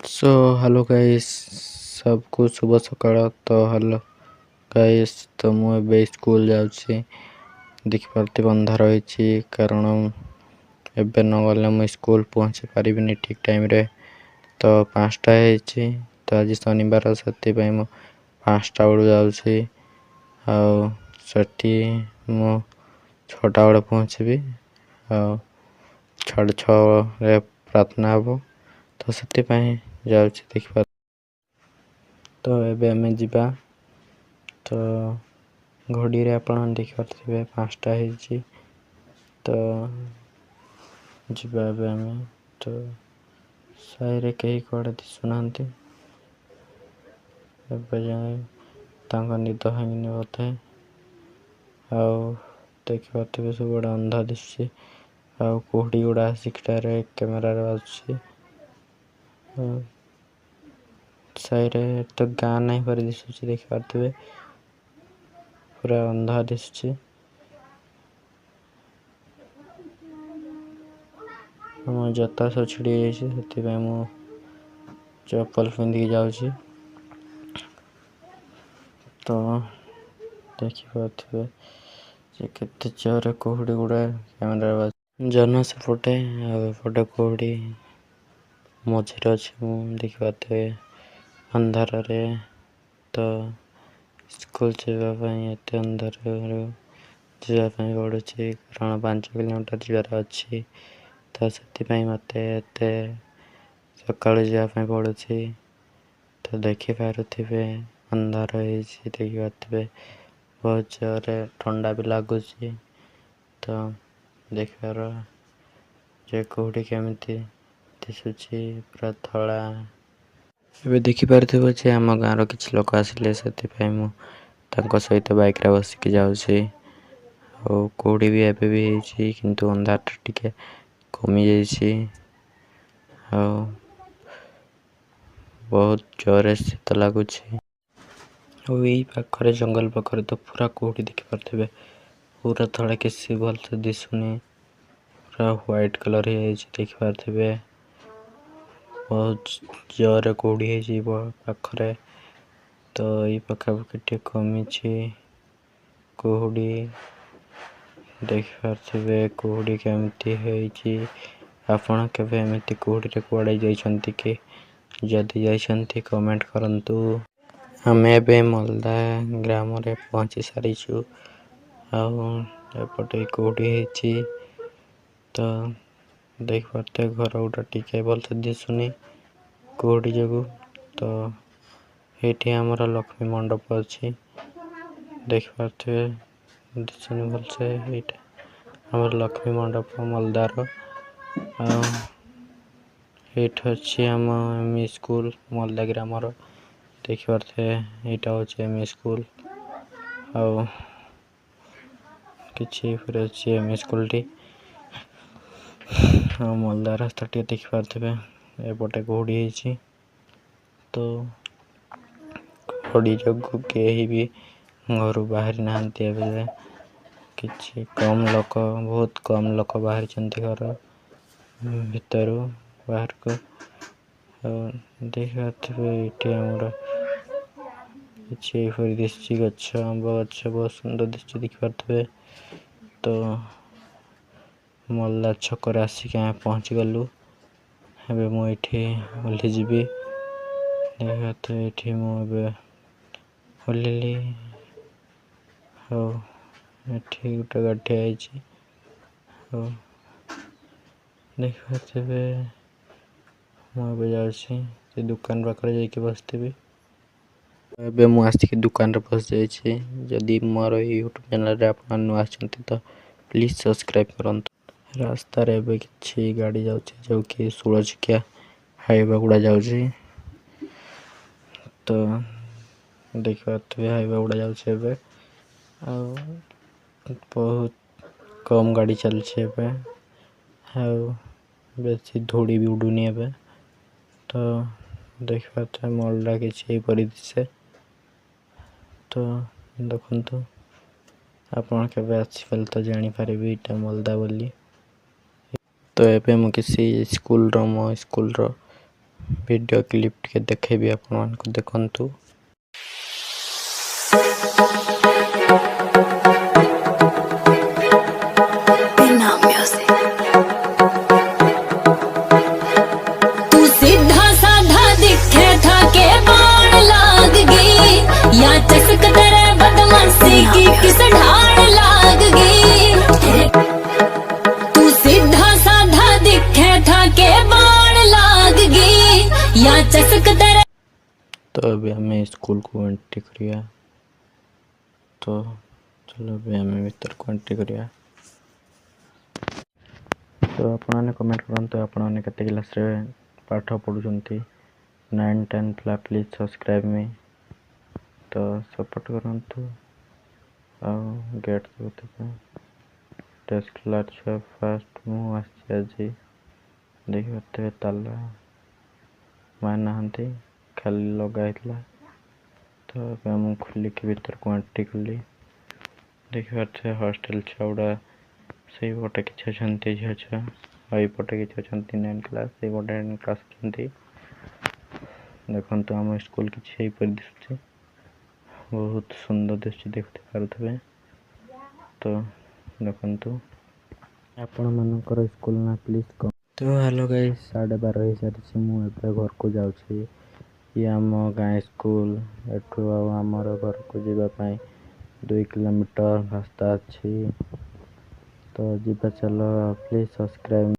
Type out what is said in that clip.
So hello guys सबको शुभ सकाळ। तो हेलो गाइस, तो मुझे स्कूल जाऊँगी। देखिपे अंधार होती कारण एबे न गले मुझे स्कूल पहुँची पारिनी ठीक टाइम रे। तो 5टा है तो आज शनिवार से 5टा बेलू जाऊँगी आठी मु 6टा बेले पहुँचबी आ 6:30 प्रार्थना हम तो से जाऊँगी देखिए। तो एबे हमें जीवा तो घड़ी रे आपण देखिपारे 5टा है तो जीवा एबे हमें तो साइरे कहीं कड़े दिशुना निद भांगी बोधे देखिपे सब गुड़ा अंधा दिशुची कुहड़ी गुड़ा आसिकटारे कैमेरा बाजुची साइरे तो गाँ नहीं पर दिशुची देखिपे पूरा अंधा दिशुची। मो जता सब छिड़ी जाइए मु चप्पल पिंधिकी जाऊँगी। तो देखिपे केते जोर कुहड़ी गुड़ा कैमेरा जन सेपटे एपटे कुहड़ी मझे अच्छी देखिपे अंधार रे। तो स्कूल जावाई एत अंधार जावाई पड़ू कारण 5 किलोमीटर जीवार अच्छी तो से मत सका जावाई पड़ू। तो देखिपे अंधार देखिपे बहुत जोर ठंडा भी लगुच। तो देखिपार जे कौटी केमी दिशुची पूरा धला ए देखिपे आम गाँव किसी लोक आसिले से सहित बाइक रे बसिक जाऊँगी। कौड़ी भी एबे भी है किंतु अंधार टिके कमी जाइए बहुत जोर शीत लगुच। यही पाखरे जंगल पाखरे तो पूरा कौड़ी देखिपे पूरा थोड़ा किसी भल से दिशुनी पूरा व्हाइट कलर है देखिपे बहुत जोर कौड़ी है पाखरे। तो ये पाखापाखि कमी कुहड़ी देखिपे कुहड़ी केमती है आपण केबे एमती कुहड़ी रे कुआडे जाइछंती कि जदि जाइछंती कमेंट करंतु। हमें बे मलदा ग्राम रे पहुंची सारीछु एपटे कुहड़ी है तो देखिपे घर गुड़ा टिके भल से दिशुनी कुहड़ी जगू। तो ये आमर लक्ष्मी मंडप अच्छी देखिपे दिशुनी भल से आमर लक्ष्मी मंडप मलदार अच्छी आम एम स्कूल मलदा ग्राम देखिपे यहाँ हूँ एम स्कूल कि एम स्कूल टी मलदा रास्ता टे देखिपे एपटे घोड़ी है। तो घोड़ी जगू कहीं भी घर बाहरी ना कि कम लोक बहुत कम लोक बाहरी घर भीतर बाहर को देखिए आमर कि दिशुची गच आंब गच बहुत सुंदर दिशुची देखिपे। तो मल्ला छक आसिक पहुँची गलु एबे मुझे ओह्लि जीवी देखिए ये मुझे ओह्लि गोटे गाड़ी आई देखिपे मुझे जाऊँगी दुकान पाखे जाकि बसबी एबे मु आसिक दुकान रे बस जाइए। जदि मोर यूट्यूब चैनल रे आप नुआ तो प्लीज सब्सक्राइब करंतु। रास्ता रे एबे किछि गाड़ी जाउछि जो कि 16 चकिया हाईवे गुड़ा जाउछि। तो देखिपे हाईवे गुड़ा जाउछि एबे बहुत कम गाड़ी चलछि एबे बेसी धूड़ी भी उडुनी एबे। तो देखिपे मलदा किछि परि दिसे। तो देखु आपण केबे आसिफल तो जानी पारिबे इटा मलदा बोली। तो एबे मु किसी स्कूल रो वीडियो क्लिप टिके देखेबी आपण मानक देखंतु। तू सीधा साधा दिखे था के बाण लाग गई, या चसक तेरे बदमाशी की किस ढाल लाग गई। तू सीधा साधा दिखे था के बाण लाग गई, या चसक तेरे। तो अभी हमें स्कूल को एंट्री करिया। तो चलो अभी हमें भीतर को एंट्री करिया। तो आपने कमेंट करते आपने केते क्लास रे पाठ पढ़ुचंती 9 10 पिला प्लीज सब्सक्राइब मी। तो सपोर्ट करंतु आ गेट देते टेस्ट क्लास फर्स्ट मु आसी आज देखते ताला माना हंती खाली लगा हितला। तो अब मु खुली के भीतर को एंट्री कली। देखते हॉस्टल छाउड़ा से गोटे किछ छंती छ आई पटे किछ छंती 9 क्लास से गोटे 9 क्लास छंती। देखंतु हम स्कूल किछ पर दिसुची बहुत सुंदर दिसुची देखते पारुथबे। तो देखंतु आपण मानकर स्कूल ना प्लीज कम। तो हेलो गाइस 12:30 हो सारी मु एबे घर को जाउची। ये आम गाँ स्कूल एठू आमर घर को जीवा पाई 2 किलोमीटर रास्ता अच्छी। तो जीवा चलो प्लीज सब्सक्राइब।